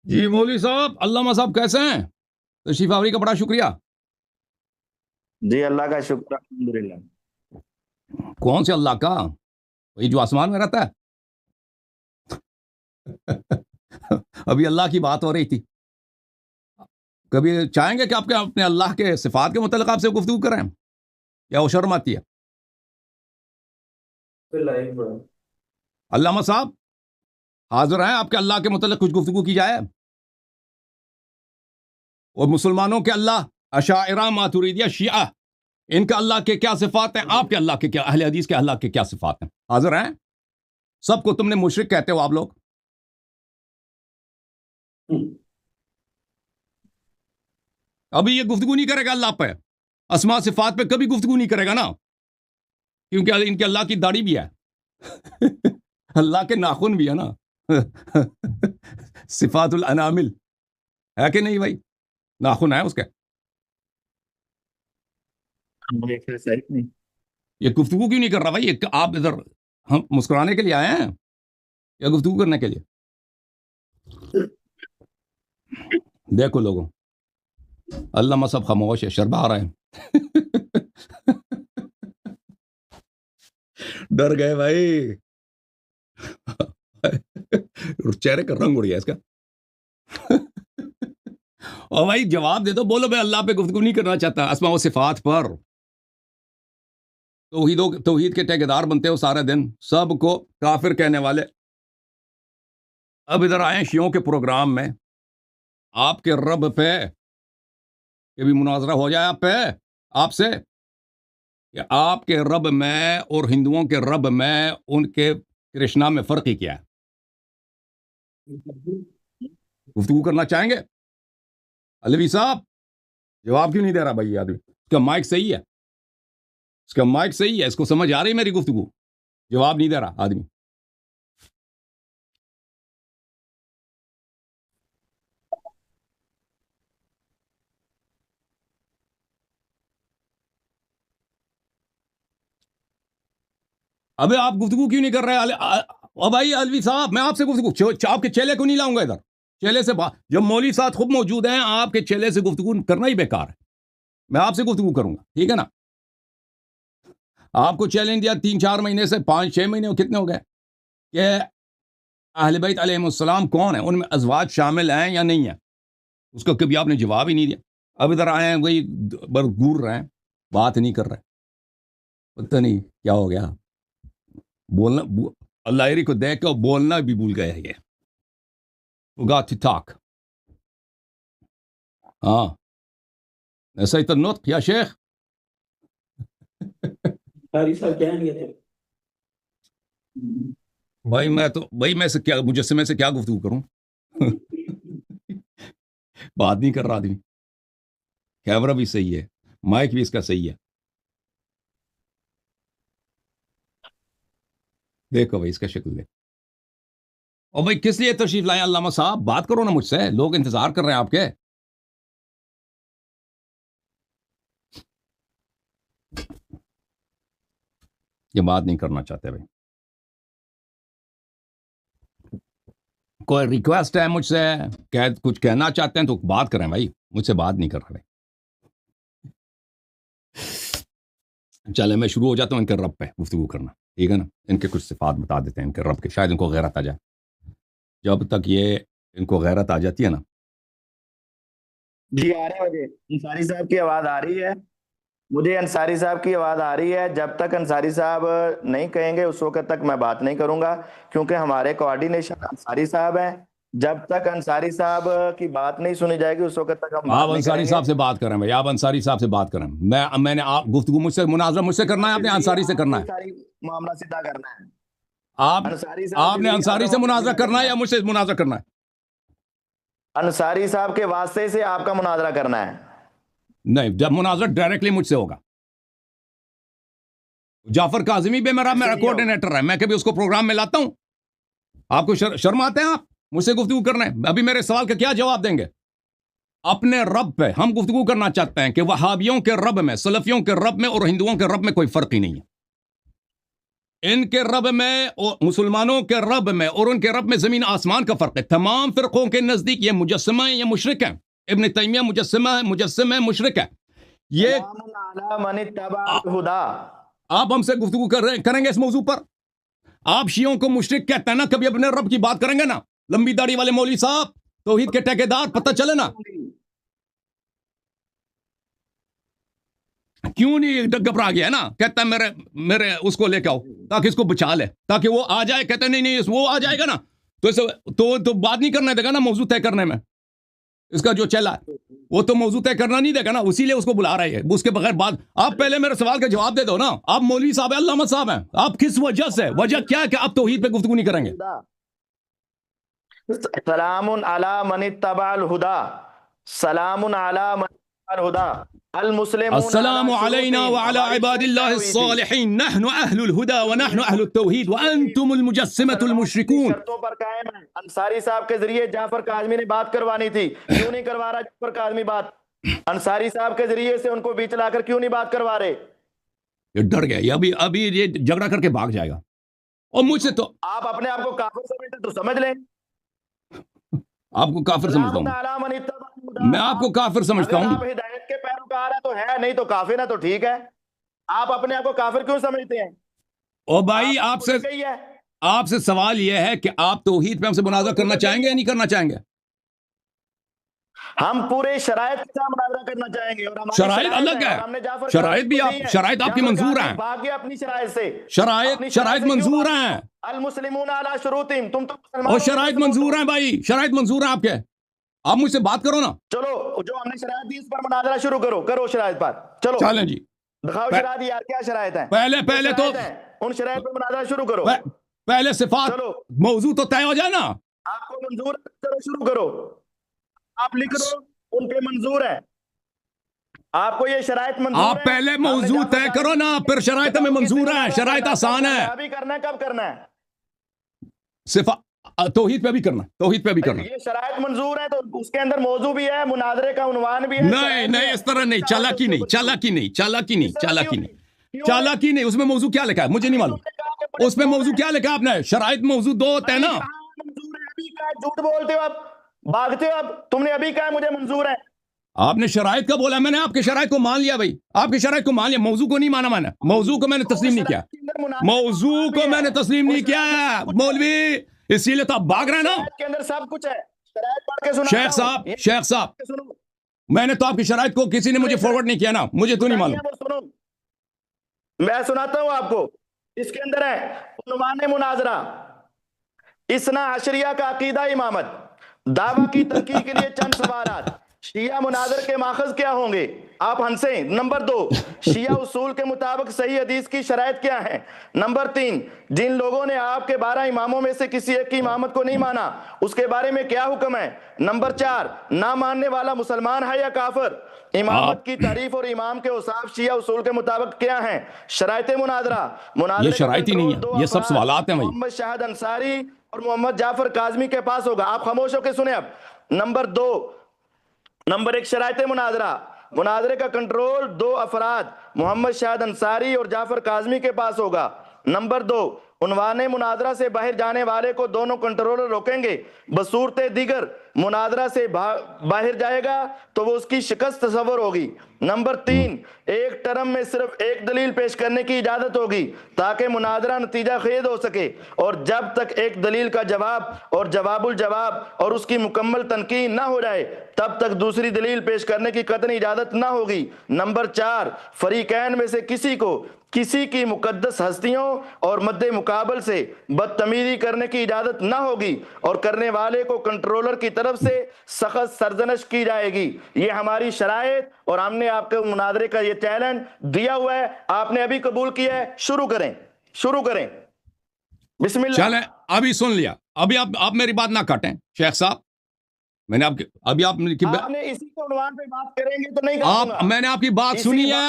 جی مولوی صاحب، علامہ صاحب کیسے ہیں؟ تشریف آوری کا بڑا شکریہ۔ جی اللہ کا شکر الحمدللہ۔ کون سے اللہ کا؟ وہی جو آسمان میں رہتا ہے؟ ابھی اللہ کی بات ہو رہی تھی۔ کبھی چاہیں گے کہ آپ کے اپنے اللہ کے صفات کے متعلق آپ سے گفتگو کریں، یا وہ شرم آتی ہے؟ علامہ صاحب حاضر ہیں، آپ کے اللہ کے متعلق کچھ گفتگو کی جائے؟ اور مسلمانوں کے اللہ، اشاعرہ، ماتوریدیہ، شیعہ، ان کا اللہ کے کیا صفات ہیں، آپ کے اللہ کے کیا، اہل حدیث کے اللہ کے کیا صفات ہیں؟ حاضر ہیں؟ سب کو تم نے مشرک کہتے ہو آپ لوگ۔ ابھی یہ گفتگو نہیں کرے گا اللہ پہ، اسماء صفات پہ کبھی گفتگو نہیں کرے گا نا، کیونکہ ان کے اللہ کی داڑھی بھی ہے، اللہ کے ناخن بھی ہے نا۔ صفات الانامل ہے کہ نہیں بھائی؟ ناخن ہے اس کے۔ یہ گفتگو کیوں نہیں کر رہا بھائی؟ آپ ادھر ہم مسکرانے کے لیے آئے ہیں یا گفتگو کرنے کے لیے؟ دیکھو لوگوں، علامہ سب خاموش ہے، شربا آ رہا ہے۔ ڈر گئے بھائی، چہرے کا رنگ اڑ گیا اس کا۔ اور بھائی جواب دے دو، بولو بھائی اللہ پہ گفتگو نہیں کرنا چاہتا، اسماء و صفات پر۔ توحید کے ٹھیکیدار بنتے ہو سارے دن، سب کو کافر کہنے والے۔ اب ادھر آئے شیعوں کے پروگرام میں، آپ کے رب پہ کبھی مناظرہ ہو جائے آپ سے کہ آپ کے رب میں اور ہندوؤں کے رب میں، ان کے کرشنا میں فرق ہی کیا ہے؟ گفتگو کرنا چاہیں گے؟ علوی صاحب جواب کیوں نہیں دے رہا بھائی یہ آدمی؟ اس کا مائک صحیح ہے، اس کا مائک صحیح ہے، اس کو سمجھ آ رہی ہے میری گفتگو؟ جواب نہیں دے رہا آدمی۔ ابھی آپ گفتگو کیوں نہیں کر رہے؟ بھائی علوی صاحب میں آپ سے گفتگو، آپ کے چیلے کو نہیں لاؤں گا ادھر، چیلے سے جب مولوی صاحب خود موجود ہیں، آپ کے چیلے سے گفتگو کرنا ہی بیکار ہے۔ میں آپ سے گفتگو کروں گا، ٹھیک ہے نا؟ آپ کو چیلنج دیا 3-4 مہینے سے، 5-6 مہینے کتنے ہو گئے، کہ اہل بیت علیہ السلام کون ہیں، ان میں ازواج شامل ہیں یا نہیں ہیں؟ اس کا کبھی آپ نے جواب ہی نہیں دیا۔ اب ادھر آئے ہیں وہی گور رہے ہیں، بات نہیں کر رہے، پتہ نہیں کیا ہو گیا۔ بولنا اللہ کو دیکھ کے بولنا بھی بھول گئے ہیں یہ۔ forgot to talk۔ ہاں نسيت النطق یا شیخ؟ بھائی میں سے کیا مجسمے سے کیا گفتگو کروں؟ بات نہیں کر رہا آدمی، کیمرہ بھی صحیح ہے، مائک بھی اس کا صحیح ہے۔ دیکھو بھائی اس کا شکل دیکھ۔ اور بھائی کس لیے تشریف لائیں علامہ صاحب؟ بات کرو نا مجھ سے، لوگ انتظار کر رہے ہیں آپ کے۔ یہ بات نہیں کرنا چاہتے بھائی۔ کوئی ریکویسٹ ہے مجھ سے، کچھ کہنا چاہتے ہیں تو بات کریں بھائی، مجھ سے بات نہیں کر رہے بھائی۔ چلے میں شروع ہو جاتا ہوں ان کے رب پہ گفتگو کرنا، ٹھیک ہے نا؟ ان کے کچھ صفات بتا دیتے ہیں ان کے رب کے، شاید ان کو غیرت آ جائے۔ جب تک یہ ان کو غیرت آ جاتی ہے نا۔ جی آ رہی ہے، انصاری صاحب کی آواز آ رہی ہے، مجھے انصاری صاحب کی آواز آ رہی ہے۔ جب تک انصاری صاحب نہیں کہیں گے اس وقت تک میں بات نہیں کروں گا، کیونکہ ہمارے کوارڈینیشن انصاری صاحب ہیں۔ جب تک انصاری صاحب کی بات نہیں سنی جائے گی اس وقت تک ہم آپ انصاری صاحب سے بات کریں بھائی، آپ انصاری صاحب سے بات کریں۔ میں نے آپ گفتگو مجھ سے، مناظرہ مجھ سے کرنا ہے، آپ نے انصاری سے کرنا ہے۔ معاملہ سیدھا کرنا ہے، آپ نے انصاری سے مناظرہ کرنا ہے یا مجھ سے مناظرہ کرنا ہے؟ انصاری صاحب کے واسطے سے آپ کا مناظرہ کرنا ہے۔ نہیں، جب مناظرہ ڈائریکٹلی مجھ سے ہوگا۔ جعفر کاظمی بھی میرا کوارڈینیٹر ہے، میں کبھی اس کو پروگرام میں لاتا ہوں؟ آپ کو شرم آتے ہیں آپ مجھ سے گفتگو کرنا ہے؟ ابھی میرے سوال کا کیا جواب دیں گے؟ اپنے رب پہ ہم گفتگو کرنا چاہتے ہیں کہ وہابیوں کے رب میں، سلفیوں کے رب میں اور ہندوؤں کے رب میں کوئی فرق ہی نہیں ہے۔ ان کے رب میں اور مسلمانوں کے رب میں اور ان کے رب میں زمین آسمان کا فرق ہے. تمام فرقوں کے نزدیک یہ مجسمہ ہیں، یہ مشرک ہیں. ابن تیمیہ مجسم ہے، مشرک ہے. یہ سلام علی من اتبع الہدی. آپ ہم سے گفتگو کریں گے اس موضوع پر؟ آپ شیعوں کو مشرک کہتے ہیں نا، کبھی اپنے رب کی بات کریں گے نا؟ لمبی داڑھی والے مولوی صاحب، توحید کے ٹھیکیدار، پتہ چلے نا کیوں نہیں گھبرا گیا نا. کہتا ہے میرے اس کو لے کے آؤ تاکہ اس کو بچا لے، تاکہ وہ آ جائے. کہتا ہے نہیں وہ آ جائے گا نا تو بات نہیں کرنے دے گا نا موضوع طے کرنے میں. اس کا جو چلا وہ تو موضوع طے کرنا نہیں دے گا نا، اسی لیے اس کو بلا رہے ہیں. اس کے بغیر بات. آپ پہلے میرے سوال کا جواب دے دو نا. آپ مولوی صاحب ہیں، علامہ صاحب ہیں، آپ کس وجہ سے، وجہ کیا ہے کہ آپ توحید پہ گفتگو نہیں کریں گے؟ سلام علی من اتبع الہدی. سلام علی من اتبع الہدی. المسلمون السلام علینا وعلى عباد اللہ الصالحین، نحن اہل الہدی ونحن اہل التوحید وانتم المجسمۃ المشرکون. شرطوں پر قائم ہیں. انصاری صاحب کے ذریعے جعفر کاظمی نے بات کروانی تھی، کیوں نہیں کروا رہا جعفر کاظمی بات؟ انصاری صاحب کے ذریعے سے ان کو بیچ لا کر کیوں نہیں بات کروا رہے؟ یہ ڈر گیا، یہ ابھی یہ جھگڑا کر کے بھاگ جائے گا. اور مجھ سے تو آپ اپنے آپ کو کافر سمجھتے تو سمجھ لیں. آپ کو کافر سمجھتا ہوں، میں آپ کو کافر سمجھتا اگر ہوں. آپ ہدایت کے پیروکار ہیں تو ہے، نہیں تو کافر ہے تو ٹھیک ہے. آپ اپنے آپ کو کافر کیوں سمجھتے ہیں؟ اور بھائی آپ سے سوال یہ ہے کہ آپ توحید پہ ہم سے مناظرہ کرنا چاہیں گے یا نہیں کرنا چاہیں گے؟ ہم پورے شرائط کے ساتھ مناظرہ کرنا چاہیں گے. اور ہماری شرائط الگ ہے. اور ہم نے جعفر شرائط بھی کاظمی آپ، شرائط آپ کی منظور ہیں. بھاگ گیا اپنی شرائط سے. شرائط منظور ہیں. المسلمون علی شروطہم. تم تو اور شرائط منظور ہیں بھائی، شرائط منظور ہیں آپ کے. آپ مجھ سے بات کرو نا. چلو جو ہم نے شرائط دی اس پر مناظرہ شروع کرو شرائط پر. چلو چلیں جی، دکھاؤ شرائط یار، کیا شرائط ہیں؟ پہلے تو ان شرائط پر مناظرہ شروع کرو. پہلے صفات چلو موضوع تو طے ہو جائے نا. آپ کو منظور ہے، چلو شروع کرو. آپ لکھ دو ان پہ منظور ہے. آپ کو یہ شرائط منظور ہے؟ آپ پہلے موضوع طے کرو نا، پھر شرائط ہمیں منظور ہیں. شرائط آسان ہے. ابھی کرنا ہے، کب کرنا ہے؟ توحید پہ بھی کرنا، توحید پہ بھی کرنا. یہ شرائط منظور ہے تو اس کے اندر موضوع بھی ہے، مناظرے کا عنوان بھی ہے. نہیں اس طرح نہیں، چالاکی نہیں. اس میں موضوع کیا لکھا ہے مجھے نہیں معلوم. اس میں موضوع کیا لکھا ہے آپ نے؟ شرائط موضوع دو ہوتے ہیں نا. جھوٹ بولتے ہو، اب بھاگتے ہو. اب تم نے ابھی کہا مجھے منظور ہے. آپ نے شرائط کا بولا، میں نے آپ کے شرائط کو مان لیا بھائی. آپ کی شرائط کو مان لیا، موضوع کو نہیں مانا. میں نے موضوع کو میں نے تسلیم نہیں کیا. موضوع کو میں نے تسلیم نہیں کیا مولوی، اسی لیے تو آپ بھاگ رہے ہیں نا. کے اندر سب کچھ ہے. شرائط پڑھ کے سناتا ہوں. شیخ صاحب میں نے تو آپ کی شرائط کو کسی نے مجھے فارورڈ نہیں کیا نا، مجھے تو نہیں معلوم. میں سناتا ہوں آپ کو. اس کے اندر ہے عنوان مناظرہ: اثنا عشریہ کا عقیدہ امامت، دعویٰ کی تنقیح کے لیے چند سوالات. شیعہ مناظر کے ماخذ کیا ہوں گے؟ آپ ہنسیں. نمبر 2، شیعہ اصول کے مطابق صحیح حدیث کی شرائط کیا ہیں؟ نمبر 3، جن لوگوں نے آپ کے 12 اماموں میں سے کسی ایک کی امامت کو نہیں مانا اس کے بارے میں کیا حکم ہے؟ نمبر 4، نہ ماننے والا مسلمان ہے یا کافر؟ امامت کی تعریف اور امام کے اوصاف شیعہ اصول کے مطابق کیا ہیں؟ شرائط مناظرہ. یہ شرائط ہی نہیں ہے، یہ سب سوالات ہیں بھائی. محمد شاہد انصاری اور محمد جعفر کاظمی کے پاس ہوگا. آپ خاموش ہو کے سنیں. اب نمبر 1 شرائط مناظرہ. مناظرے کا کنٹرول 2 افراد محمد شاہد انصاری اور جعفر کاظمی کے پاس ہوگا. نمبر 2، عنوان مناظرہ سے باہر جانے والے کو دونوں کنٹرولر روکیں گے. بصورت دیگر مناظرہ سے باہر جائے گا تو وہ اس کی شکست تصور ہوگی. نمبر 3، ایک ٹرم میں صرف ایک دلیل پیش کرنے کی اجازت ہوگی تاکہ مناظرہ نتیجہ خیز ہو سکے، اور جب تک ایک دلیل کا جواب اور جواب الجواب اور اس کی مکمل تنقید نہ ہو جائے تب تک دوسری دلیل پیش کرنے کی قطعی اجازت نہ ہوگی. نمبر 4، فریقین میں سے کسی کی مقدس ہستیوں اور مد مقابل سے بدتمیزی کرنے کی اجازت نہ ہوگی اور کرنے والے کو کنٹرولر کی طرف سے سخت سرزنش کی جائے گی. یہ ہماری شرائط اور ہم نے آپ کے مناظرے کا یہ چیلنج دیا ہوا ہے. آپ نے ابھی قبول کیا ہے. شروع کریں. بسم اللہ. چلیں ابھی سن لیا. ابھی آپ میری بات نہ کاٹیں شیخ صاحب. میں نے آپ نے اسی کو عنوان پہ بات کریں گے تو نہیں کاٹوں گا. میں نے آپ کی بات سنی ہے.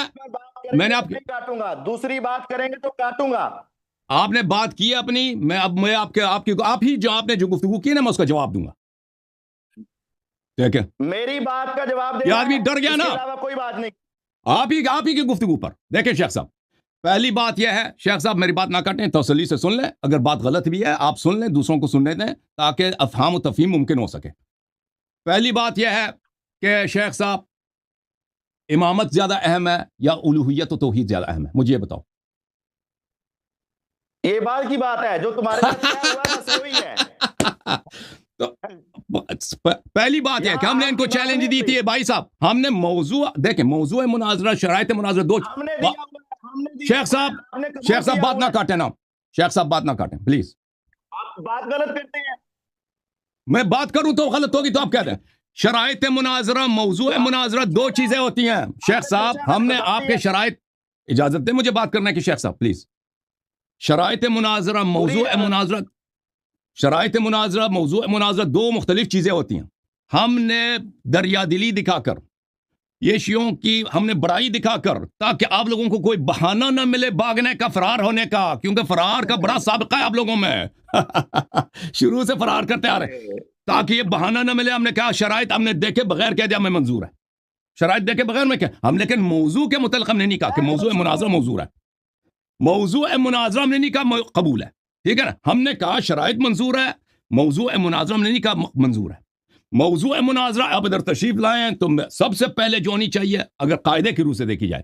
میں نے نہیں کاٹوں گا. دوسری بات کریں گے تو کاٹوں گا. آپ نے بات کی اپنی، میں آپ ہی جو آپ نے جو گفتگو کی نا میں اس کا جواب دوں گا. ٹھیک ہے، میری بات کا جواب دے. یہ آدمی ڈر گیا نا. کوئی بات نہیں. آپ ہی کی گفتگو پر دیکھیں شیخ صاحب، پہلی بات یہ ہے شیخ صاحب میری بات نہ کاٹیں, تسلی سے سن لیں, اگر بات غلط بھی ہے آپ سن لیں, دوسروں کو سننے دیں تاکہ افہام و تفہیم ممکن ہو سکے. پہلی بات یہ ہے کہ شیخ صاحب امامت زیادہ اہم ہے یا الوہیت و توحید زیادہ اہم ہے, مجھے یہ بتاؤ. یہ بات کی بات ہے جو تمہارے ساتھ کیا ہوا بس وہی ہے. تو پہلی بات ہے کہ ہم نے ان کو چیلنج دی تھی بھائی صاحب, ہم نے موضوع دیکھیں, موضوع مناظرہ, شرائط مناظرہ دو. شیخ صاحب بات نہ کاٹیں نا, شیخ صاحب بات نہ کاٹیں پلیز. آپ بات غلط کرتے ہیں. میں بات کروں تو غلط ہوگی تو آپ کہہ دیں. شرائط مناظرہ, موضوع مناظرہ دو چیزیں ہوتی ہیں شیخ صاحب. ہم نے آپ کے شرائط, اجازت دیں مجھے بات کرنا ہے کہ شیخ صاحب پلیز. شرائط مناظرہ, موضوع مناظرہ, شرائط مناظرہ, موضوع مناظرہ دو مختلف چیزیں ہوتی ہیں. ہم نے دریا دلی دکھا کر, یہ شیعوں کی ہم نے بڑائی دکھا کر, تاکہ آپ لوگوں کو کوئی بہانہ نہ ملے بھاگنے کا, فرار ہونے کا, کیونکہ فرار کا بڑا سابقہ ہے آپ لوگوں میں. شروع سے فرار کرتے آ رہے ہیں, تاکہ یہ بہانہ نہ ملے. ہم نے کہا شرائط ہم نے دیکھے بغیر کہہ دیا ہمیں منظور ہے, شرائط دیکھے بغیر میں کیا ہم, لیکن موضوع کے متعلق ہم نے نہیں کہا کہ موضوع مناظرہ منظور ہے. موضوع مناظرہ ہم نے نہیں کہا قبول ہے, ٹھیک ہے نا. ہم نے کہا شرائط منظور ہے, موضوع مناظرہ ہم نے نہیں کہا منظور ہے. موضوع مناظرہ آپ ادھر تشریف لائیں تو سب سے پہلے جو ہونی چاہیے, اگر قاعدے کی روح سے دیکھی جائے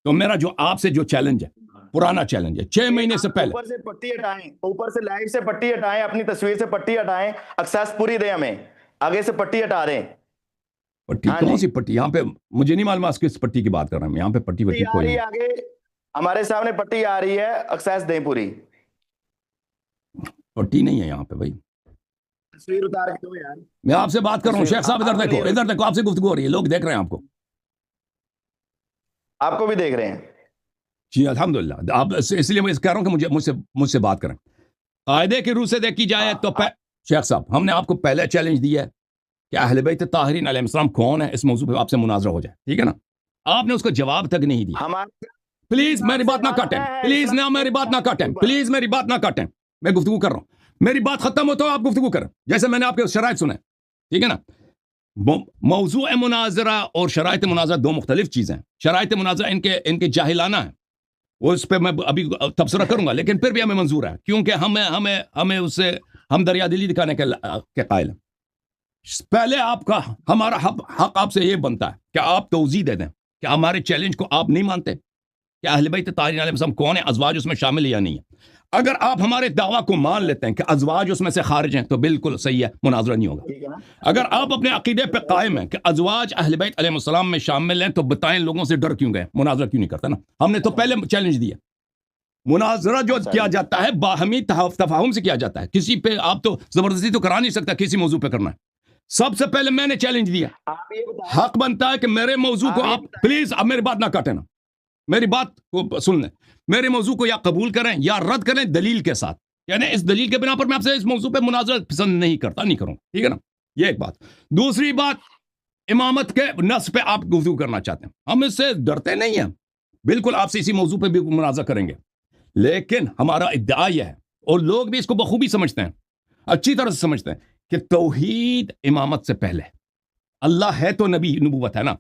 تو میرا جو آپ سے جو چیلنج ہے, پرانا چیلنج ہے 6 مہینے سے پہلے. اوپر سے پٹی ہٹائیں, اوپر سے لائٹ سے پٹی ہٹائیں, اپنی تصویر سے پٹی ہٹائیں, ایکسیس پوری دیں ہمیں, آگے سے پٹی ہٹا دیں. پٹی کون سی پٹی یہاں پہ, مجھے نہیں معلوم کس پٹی کی بات کر رہا ہوں یہاں پہ. پٹی وٹی کوئی نہیں, آگے ہمارے سامنے پٹی آ رہی ہے, ایکسیس دیں پوری. پٹی نہیں ہے یہاں پہ بھائی, تصویر اتار کے دو یار. میں آپ سے بات کر رہا ہوں شیخ صاحب, ادھر دیکھو, ادھر دیکھو, آپ سے گفتگو ہو رہی ہے, لوگ دیکھ رہے ہیں آپ کو. آپ کو بھی دیکھ رہے ہیں. جی الحمدللہ. آپ اس لیے میں کہہ رہا ہوں کہ مجھ سے بات کریں. قاعدے کی روح سے دیکھی جائے تو شیخ صاحب ہم نے آپ کو پہلے چیلنج دیا ہے کہ اہل بیت طاہرین علیہ السلام کون ہے, اس موضوع پہ آپ سے مناظرہ ہو جائے, ٹھیک ہے نا. آپ نے اس کو جواب تک نہیں دیا. پلیز میری بات نہ کاٹیں, پلیز نہ میری بات نہ کاٹیں, پلیز میری بات نہ کاٹیں, میں گفتگو کر رہا ہوں. میری بات ختم ہو تو آپ گفتگو کریں, جیسے میں نے آپ کے شرائط سنے, ٹھیک ہے نا. موضوع مناظرہ اور شرائط مناظرہ دو مختلف چیزیں ہیں. شرائط مناظرہ ان کے جاہلانہ ہیں, وہ اس پہ میں ابھی تبصرہ کروں گا, لیکن پھر بھی ہمیں منظور ہے کیونکہ ہمیں اس سے ہم دریا دلی دکھانے کے قائل ہیں. پہلے آپ کا ہمارا حق آپ سے یہ بنتا ہے کہ آپ توضیح دے دیں کہ ہمارے چیلنج کو آپ نہیں مانتے کہ اہل بیت طاہرین علیہ السلام کون ہے, ازواج اس میں شامل ہے یا نہیں ہے. اگر آپ ہمارے دعویٰ کو مان لیتے ہیں کہ ازواج اس میں سے خارج ہیں تو بالکل صحیح ہے, مناظرہ نہیں ہوگا. اگر آپ اپنے عقیدے پہ قائم ہیں کہ ازواج اہل بیت علیہ السلام میں شامل ہیں تو بتائیں لوگوں سے ڈر کیوں گئے, مناظرہ کیوں نہیں کرتا نا. ہم نے تو پہلے چیلنج دیا. مناظرہ جو کیا جاتا ہے باہمی تفاہم سے کیا جاتا ہے, کسی پہ آپ تو زبردستی تو کرا نہیں سکتا, کسی موضوع پہ کرنا ہے. سب سے پہلے میں نے چیلنج دیا, حق بنتا ہے کہ میرے موضوع کو آپ پلیز, اب میری بات نہ کاٹیں نا, میری بات کو سن لیں. میرے موضوع کو یا قبول کریں یا رد کریں دلیل کے ساتھ, یعنی اس دلیل کے بنا پر میں آپ سے اس موضوع پہ مناظرہ پسند نہیں کرتا, نہیں کروں, ٹھیک ہے نا. یہ ایک بات. دوسری بات, امامت کے نص پہ آپ گفتگو کرنا چاہتے ہیں, ہم اس سے ڈرتے نہیں ہیں, بالکل آپ سے اسی موضوع پہ بھی مناظرہ کریں گے. لیکن ہمارا ادعا یہ ہے, اور لوگ بھی اس کو بخوبی سمجھتے ہیں, اچھی طرح سے سمجھتے ہیں, کہ توحید امامت سے پہلے. اللہ ہے تو نبوت ہے نا,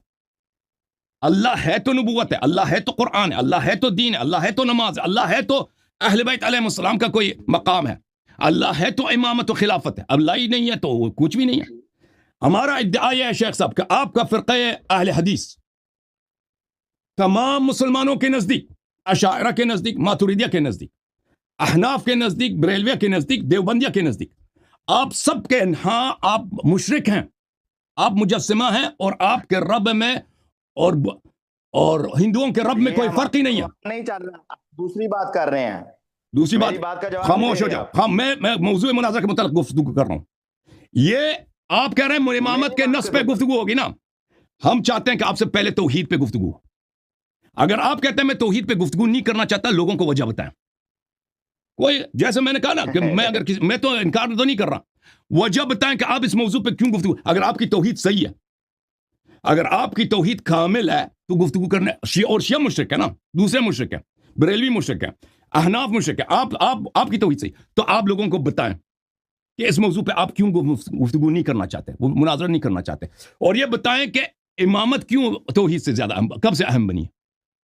اللہ ہے تو نبوت ہے, اللہ ہے تو قرآن ہے, اللہ ہے تو دین ہے, اللہ ہے تو نماز ہے, اللہ ہے تو اہل بیت علیہ السلام کا کوئی مقام ہے, اللہ ہے تو امامت و خلافت ہے. اللہ ہی نہیں ہے تو کچھ بھی نہیں ہے. ہمارا ادعا یہ ہے شیخ صاحب کہ آپ کا فرقہ اہل حدیث تمام مسلمانوں کے نزدیک, اشاعرہ کے نزدیک, ماتوریدیہ کے نزدیک, احناف کے نزدیک, بریلویہ کے نزدیک, دیوبندیہ کے نزدیک, آپ سب کے ہاں آپ مشرک ہیں, آپ مجسمہ ہیں, اور آپ کے رب میں اور ہندوؤں کے رب میں کوئی فرق ہی نہیں ہے. نہیں چل رہا, دوسری بات کر رہے ہیں. دوسری بات کا جواب خاموش ہو جاؤ. ہاں میں موضوع مناظرہ کے متعلق گفتگو کر رہا ہوں. یہ آپ کہہ رہے ہیں امامت کے نص پہ گفتگو ہوگی نا, ہم چاہتے ہیں کہ آپ سے پہلے توحید پہ گفتگو ہو. اگر آپ کہتے ہیں میں توحید پہ گفتگو نہیں کرنا چاہتا, لوگوں کو وجہ بتائیں. کوئی جیسے میں نے کہا نا کہ میں تو انکار تو نہیں کر رہا, وجہ بتائیں کہ آپ اس موضوع پہ کیوں گفتگو. اگر آپ کی توحید صحیح ہے, اگر آپ کی توحید کامل ہے تو گفتگو کرنے, اور شیعہ مشرک ہے نا, دوسرے مشرک ہیں, بریلوی مشرک ہیں, احناف مشرک ہیں, آپ کی توحید صحیح, تو آپ لوگوں کو بتائیں کہ اس موضوع پہ آپ کیوں گفتگو نہیں کرنا چاہتے, مناظرہ نہیں کرنا چاہتے, اور یہ بتائیں کہ امامت کیوں توحید سے زیادہ کب سے اہم بنی.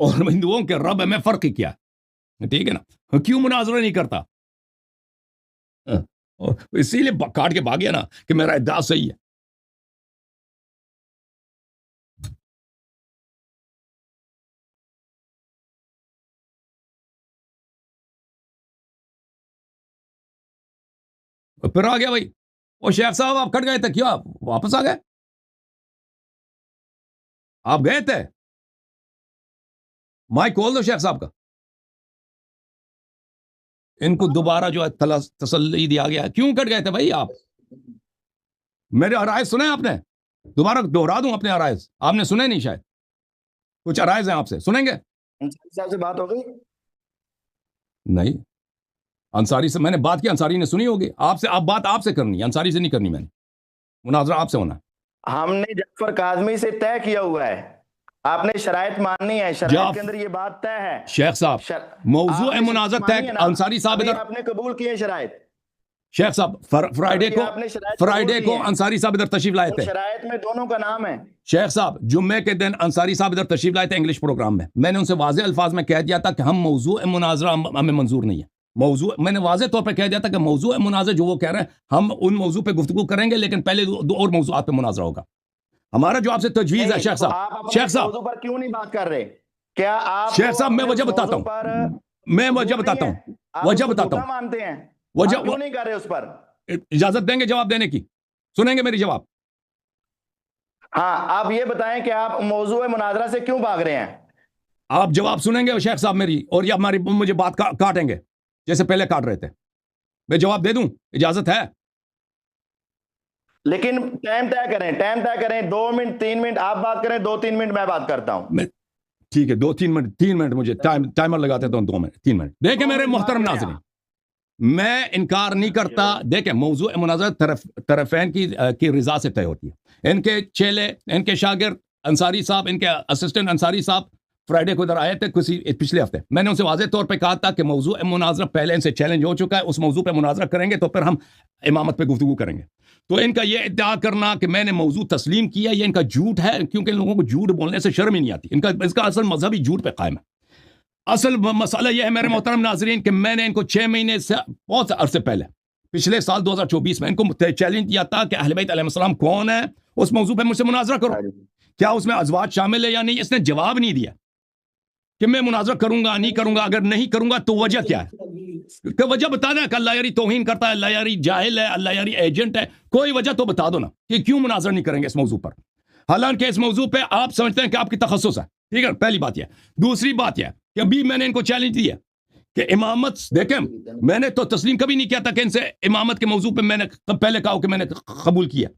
اور ہندوؤں کے رب میں فرق ہی کیا ہے؟ ٹھیک ہے نا؟ کیوں مناظرہ نہیں کرتا؟ اسی لیے کاٹ کے بھاگ گیا نا کہ میرا ادعا صحیح ہے. پھر آ گیا بھائی. اور شیخ صاحب آپ کٹ گئے تھے، کیا آپ واپس آ گئے؟ آپ گئے تھے؟ مائک کھول دو شیخ صاحب کا. ان کو دوبارہ جو ہے تسلی دیا گیا ہے. کیوں کٹ گئے تھے بھائی آپ؟ میرے عرائض سنے آپ نے؟ دوبارہ دوہرا دوں اپنے عرائض؟ آپ نے سنے نہیں شاید. کچھ عرائض ہیں آپ سے، سنیں گے؟ انصاری صاحب سے بات ہو گئی؟ نہیں، انصاری سے میں نے بات کی، انصاری نے سنی ہوگی. آپ سے بات آپ سے کرنی ہے، انصاری سے نہیں کرنی. میں نے مناظرہ آپ سے ہونا. ہم نے جعفر کاظمی سے طے کیا ہوا ہے، آپ نے شرائط ماننی ہے، شرائط کے اندر یہ بات طے ہے. شیخ صاحب موضوع مناظرہ طے، انصاری صاحب ادھر. آپ نے قبول کیے شرائط؟ شیخ صاحب فرائیڈے کو انصاری صاحب ادھر تشریف لائے تھے. شرائط میں دونوں کا نام ہے. شیخ صاحب جمعے کے دن انصاری صاحب ادھر تشریف لائے تھے انگلش پروگرام میں. میں نے ان سے واضح الفاظ میں کہہ دیا تھا کہ ہم موضوع مناظرہ ہمیں منظور نہیں ہے. میں نے واضح طور پہ کہہ دیا تھا کہ موضوع مناظرہ جو وہ کہہ رہے ہیں ہم ان موضوع پہ گفتگو کریں گے، لیکن پہلے دو اور موضوعات پہ مناظرہ ہوگا. ہمارا جو آپ سے تجویز ہے شیخ صاحب، شیخ صاحب موضوع پر کیوں نہیں بات کر رہے؟ کیا آپ شیخ صاحب میں وجہ بتاتا ہوں، میں وجہ بتاتا ہوں، وجہ بتاتا ہوں. مانتے ہیں وجہ کیوں نہیں کر رہے اس پر؟ اجازت دیں گے جواب دینے کی؟ سنیں گے میری جواب؟ ہاں آپ یہ بتائیں کہ آپ موضوع مناظرہ سے کیوں بھاگ رہے ہیں؟ آپ جواب سنیں گے شیخ صاحب میری، اور یا ہماری مجھے بات کاٹیں گے جیسے پہلے کاٹ رہے تھے؟ میں جواب دے دوں؟ اجازت ہے؟ لیکن ٹائم طے کریں. 2 منٹ 3 منٹ آپ بات کریں، 2-3 منٹ میں بات کرتا ہوں. ٹھیک ہے 2-3 منٹ مجھے ٹائمر لگاتے تو 2 منٹ 3 منٹ. دیکھیں میرے محترم ناظرین، میں انکار نہیں کرتا. دیکھیں موضوع مناظرہ طرفین کی رضا سے طے ہوتی ہے. ان کے چیلے، ان کے شاگرد انصاری صاحب، ان کے اسسٹنٹ انصاری صاحب فرائیڈے کو ادھر آئے تھے پچھلے ہفتے. میں نے ان سے واضح طور پہ کہا تھا کہ موضوع مناظرہ پہلے ان سے چیلنج ہو چکا ہے، اس موضوع پہ مناظرہ کریں گے تو پھر ہم امامت پہ گفتگو کریں گے. تو ان کا یہ ادعا کرنا کہ میں نے موضوع تسلیم کیا، یہ ان کا جھوٹ ہے، کیونکہ ان لوگوں کو جھوٹ بولنے سے شرم ہی نہیں آتی. اس کا اصل مذہبی جھوٹ پہ قائم ہے. اصل مسئلہ یہ ہے میرے محترم ناظرین کہ میں نے ان کو 6 مہینے سے بہت سے عرصے پہلے پچھلے سال 2024 میں ان کو چیلنج دیا تھا کہ اہل بیت علیہ السلام کون ہے، اس موضوع پہ مجھ سے مناظرہ کرو. کیا اس میں ازواج شامل ہے یا نہیں؟ اس نے جواب نہیں دیا کہ میں مناظرہ کروں گا نہیں کروں گا. اگر نہیں کروں گا تو وجہ کیا ہے؟ کہ وجہ بتا دیں کہ اللہ یاری توہین کرتا ہے، اللہ یاری جاہل ہے، اللہ یاری ایجنٹ ہے. کوئی وجہ تو بتا دو نا کہ کیوں مناظرہ نہیں کریں گے اس موضوع پر. حالانکہ اس موضوع پہ آپ سمجھتے ہیں کہ آپ کی تخصص ہے. ٹھیک ہے، پہلی بات یہ. دوسری بات یہ کہ ابھی میں نے ان کو چیلنج دیا کہ امامت، دیکھیں میں نے تو تسلیم کبھی نہیں کیا تھا کہ ان سے امامت کے موضوع پہ میں نے پہلے کہا کہ میں نے قبول کیا.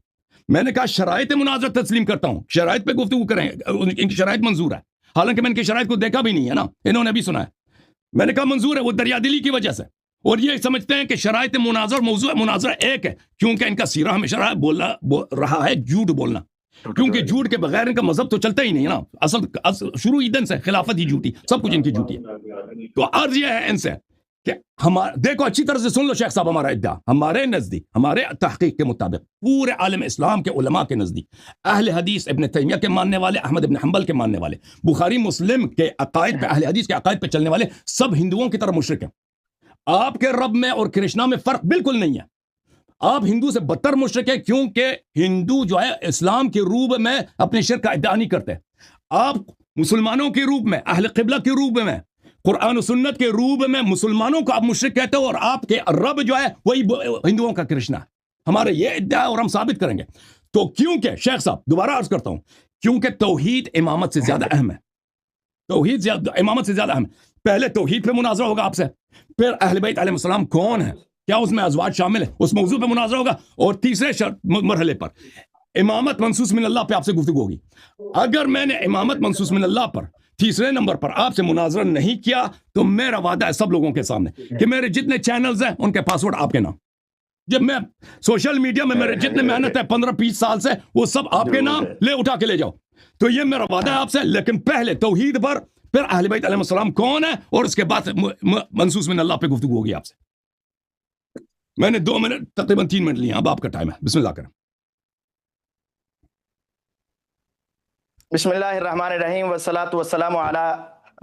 میں نے کہا شرائط مناظرہ تسلیم کرتا ہوں، شرائط پہ گفتگو کریں، ان کی شرائط منظور ہے. حالانکہ میں ان کی شرائط کو دیکھا بھی نہیں ہے نا، انہوں نے بھی سنا ہے. میں نے کہا منظور ہے، وہ دریا دلی کی وجہ سے. اور یہ سمجھتے ہیں کہ شرائط مناظرہ موضوع مناظرہ ایک ہے، کیونکہ ان کا سیرہ ہمیشہ رہا ہے جھوٹ بولنا. کیونکہ جھوٹ کے بغیر ان کا مذہب تو چلتا ہی نہیں ہے نا. اصل شروع ہی دن سے خلافت ہی جھوٹی، سب کچھ ان کی جھوٹی ہے. تو عرض یہ ہے ان سے کہ دیکھو اچھی طرح سے سن لو شیخ صاحب، ہمارا ادعا ہمارے نزدیک، ہمارے تحقیق کے مطابق پورے عالم اسلام کے علماء کے نزدیک، اہل حدیث ابن تیمیہ کے ماننے والے، احمد ابن حنبل کے ماننے والے، بخاری مسلم کے عقائد پہ، اہل حدیث کے عقائد پہ چلنے والے سب ہندوؤں کی طرح مشرک ہیں. آپ کے رب میں اور کرشنا میں فرق بالکل نہیں ہے. آپ ہندو سے بدتر مشرک ہے، کیونکہ ہندو جو ہے اسلام کے روپ میں اپنے شرک کا ادعا نہیں کرتے. آپ مسلمانوں کے روپ میں، اہل قبلہ کے روپ میں، قرآن و سنت کے روپ میں مسلمانوں کو آپ مشرک کہتے ہو، اور آپ کے رب جو ہے وہی ہندوؤں کا کرشنا ہے. ہمارے یہ ادعا ہے اور ہم ثابت کریں گے. تو کیونکہ شیخ صاحب دوبارہ عرض کرتا ہوں، کیونکہ توحید امامت سے زیادہ اہم ہے. توحید امامت سے زیادہ اہم ہے. پہلے توحید پہ مناظرہ ہوگا آپ سے، پھر اہل بیت علیہ السلام کون ہے، کیا اس میں ازواج شامل ہے، اس موضوع پہ مناظرہ ہوگا، اور تیسرے مرحلے پر امامت منصوص من اللہ پہ آپ سے گفتگو ہوگی. اگر میں نے امامت منصوص من اللہ پر تیسرے نمبر پر آپ سے مناظرہ نہیں کیا تو میرا وعدہ ہے سب لوگوں کے سامنے کہ میرے جتنے چینلز ہیں ان کے پاسورڈ آپ کے نام. جب میں سوشل میڈیا میں میرے جتنے محنت ہے 15-20 سال سے، وہ سب آپ کے نام اٹھا کے لے جاؤ. تو یہ میرا وعدہ ہے آپ سے. لیکن پہلے توحید پر، پھر اہل بیت علیہ السلام کون ہے، اور اس کے بعد منصوص من اللہ پہ گفتگو ہوگی آپ سے. میں نے 2 منٹ تقریباً 3 منٹ لیے، اب آپ کا ٹائم ہے. بسم اللہ کریں. بسم اللہ الرحمن الرحیم والصلاۃ والسلام علی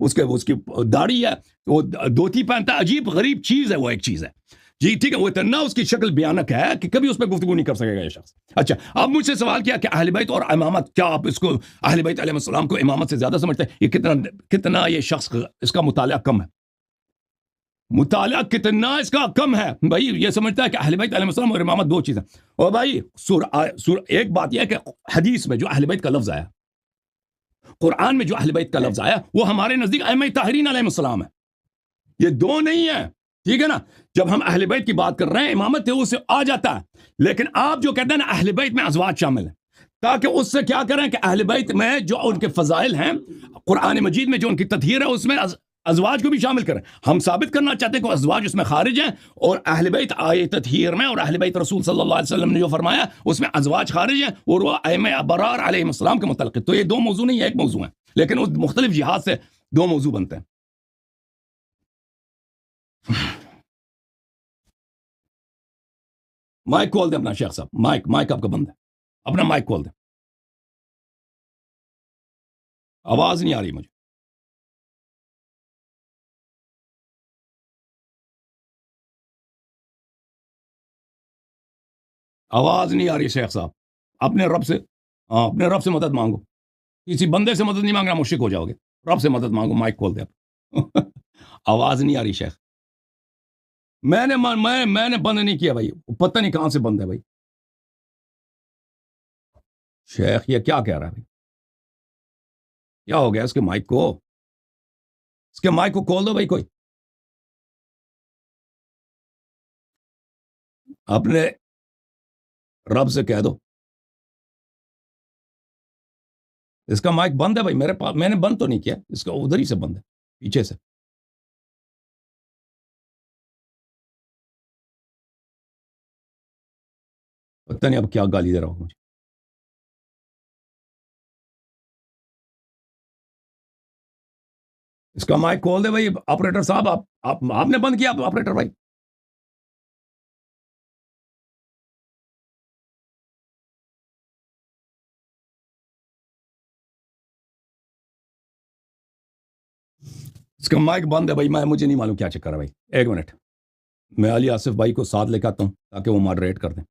اس کی داڑھی ہے, وہ دھوتی پہنتا ہے, عجیب غریب چیز ہے وہ, ایک چیز ہے جی ٹھیک ہے. وہ اتنا اس کی شکل بھیانک ہے کہ کبھی اس پہ گفتگو نہیں کر سکے گا یہ شخص. اچھا, اب مجھ سے سوال کیا کہ اہل بیت اور امامت, کیا آپ اس کو اہل بیت علیہ السلام کو امامت سے زیادہ سمجھتے ہیں؟ یہ کتنا یہ شخص اس کا مطالعہ کم ہے, مطالعہ کتنا اس کا کم ہے بھائی. یہ سمجھتا ہے کہ اہل بیت علیہ السلام اور امامت دو چیزیں. اور بھائی ایک بات یہ ہے کہ حدیث میں جو اہل بیت کا لفظ آیا, قرآن میں جو اہل بیت کا لفظ آیا, وہ ہمارے نزدیک ائمہ طاہرین علیہ السلام ہے. یہ دو نہیں ہے, ٹھیک ہے نا. جب ہم اہل بیت کی بات کر رہے ہیں, امامت اس سے آ جاتا ہے, لیکن آپ جو کہتے ہیں نا اہل بیت میں ازواج شامل ہیں, تاکہ اس سے کیا کریں کہ اہل بیت میں جو ان کے فضائل ہیں, قرآن مجید میں جو ان کی تطہیر ہے, اس میں ازواج کو بھی شامل کریں. ہم ثابت کرنا چاہتے ہیں کہ ازواج اس میں خارج ہیں, اور اہل بیت آئے تطہیر میں, اور اہل بیت رسول صلی اللہ علیہ وسلم نے جو فرمایا اس میں ازواج خارج ہیں, اور وہ ائمہ ابرار علیہ السلام کے متعلق. تو یہ دو موضوع نہیں, ایک موضوع ہیں, لیکن اس مختلف جہات سے دو موضوع بنتے ہیں. مائک کھول دیں اپنا شیخ صاحب, مائک آپ کا بند ہے, اپنا مائک کھول دیں. آواز نہیں آ رہی مجھے. آواز نہیں آ رہی شیخ صاحب. اپنے رب سے اپنے رب سے مدد مانگو, کسی بندے سے مدد نہیں مانگنا, مشرک ہو جاؤ گے. رب سے مدد مانگو. مائک کھول دیں آپ. آواز نہیں آ رہی شیخ. میں نے بند نہیں کیا بھائی, پتہ نہیں کہاں سے بند ہے بھائی. شیخ یہ کیا کہہ رہا ہے بھائی, کیا ہو گیا اس کے مائک کو؟ اس کے مائک کو کھول دو بھائی. کوئی اپنے رب سے کہہ دو. اس کا مائک بند ہے بھائی میرے پاس, میں نے بند تو نہیں کیا, اس کا ادھر ہی سے بند ہے, پیچھے سے. پتہ نہیں اب کیا گالی دے رہا ہوں مجھے. اس کا مائک کھول دے بھائی آپریٹر صاحب. آپ نے بند کیا آپریٹر بھائی. اس کا مائک بند ہے بھائی. مجھے نہیں معلوم کیا چکر ہے بھائی. ایک منٹ, میں علی آصف بھائی کو ساتھ لے کے آتا ہوں تاکہ وہ ماڈریٹ کر دیں.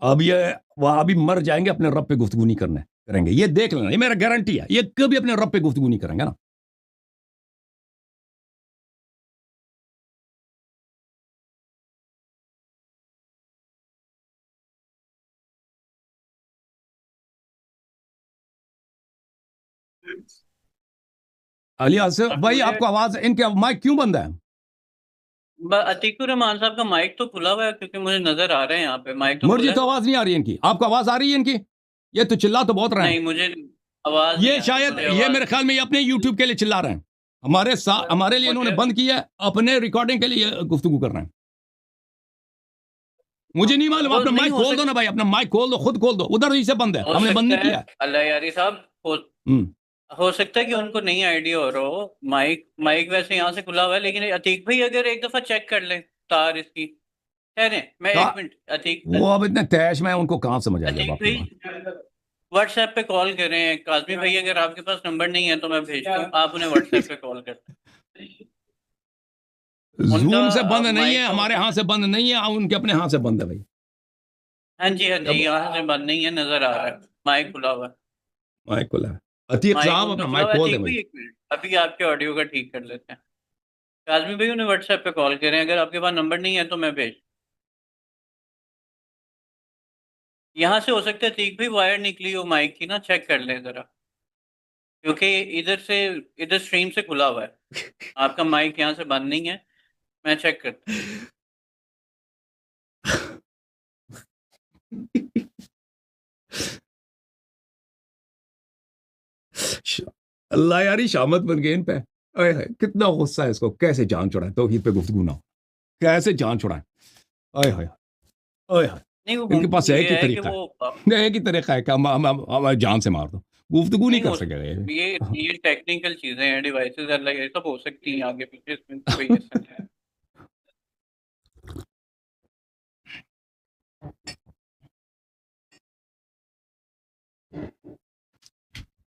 اب وہ ابھی مر جائیں گے, اپنے رب پہ گفتگو نہیں کریں گے. یہ دیکھ لینا, یہ میرا گارنٹی ہے, یہ کبھی اپنے رب پہ گفتگو نہیں کریں گے نا. علی آصف بھائی آپ کو آواز, ان کے مائک کیوں بند ہے؟ عتیق الرحمان صاحب کا مائک تو کھلا ہوا ہے, کیونکہ مجھے نظر آ رہے ہیں یہاں پہ مائک تو مجھے تو آواز نہیں آ رہی ہے ان کی. آپ کو آواز آ رہی ہے ان کی؟ یہ تو چلا تو بہت رہے ہیں. نہیں, مجھے آواز یہ شاید یہ میرے خیال میں یہ اپنے یوٹیوب کے لیے چلا رہے ہیں. ہمارے لیے انہوں نے بند کیا ہے, اپنے ریکارڈنگ کے لیے گفتگو کر رہے ہیں. مجھے نہیں معلوم. اپنا مائک کھول دو نا بھائی, اپنا مائک کھول دو, خود کھول دو. ادھر ہی سے بند ہے, ہم نے بند نہیں کیا. اللہ یاری صاحب ہو سکتا ہے کہ ان کو نہیں آئیڈیا ہو رہا ہو. مائک ویسے یہاں سے کھلا ہوا ہے, لیکن عتیق بھائی اگر ایک دفعہ چیک کر لیں تار اس کی. میں ایک منٹ, عتیق وہ اب اتنے تیش میں ان کو کہاں سمجھ آئے گا. عتیق بھائی واٹس ایپ پہ کال کریں. کاظمی بھائی اگر آپ کے پاس نمبر نہیں ہے تو میں بھیجتا ہوں, آپ انہیں واٹس ایپ پہ کال کریں. زوم سے بند نہیں ہے, ہمارے ہاں سے بند نہیں ہے, ان کے اپنے ہاں سے بند ہے بھائی. ہاں جی یہاں سے بند نہیں ہے, نظر آ رہا ہے مائک کھلا ہوا ہے. مائک کھلا ہے. عتیق صاحب اپنا مائک کھول دیں بھائی. ابھی آپ کے آڈیو کا ٹھیک کر لیتے ہیں. کاظمی بھائی انہیں واٹس ایپ پہ کال کریں, اگر آپ کے پاس نمبر نہیں ہے تو میں بھیج. یہاں سے ہو سکتا ہے عتیق بھی وائر نکلی ہو مائک کی نا, چیک کر لیں ذرا, کیونکہ ادھر اسٹریم سے کھلا ہوا ہے. آپ کا مائک یہاں سے بند نہیں ہے, میں چیک کرتا ہوں. اللہ یاری شامت بن گئے ان پہ. کتنا غصہ ہے اس کو, کیسے جان چھڑائے توحید پہ گفتگو نہ ہو, کیسے جان چھڑائے. ان کے پاس ایک ہی طریقہ ہے, ایک ہی طریقہ ہے کہ ہم جان سے مار دو, گفتگو نہیں کر سکے گا. یہ ٹیکنیکل چیزیں ہیں, ڈیوائسز اللہ یہ سب ہو سکتی ہیں آگے پیچھے, اس میں کوئی ایسا نہیں ہے.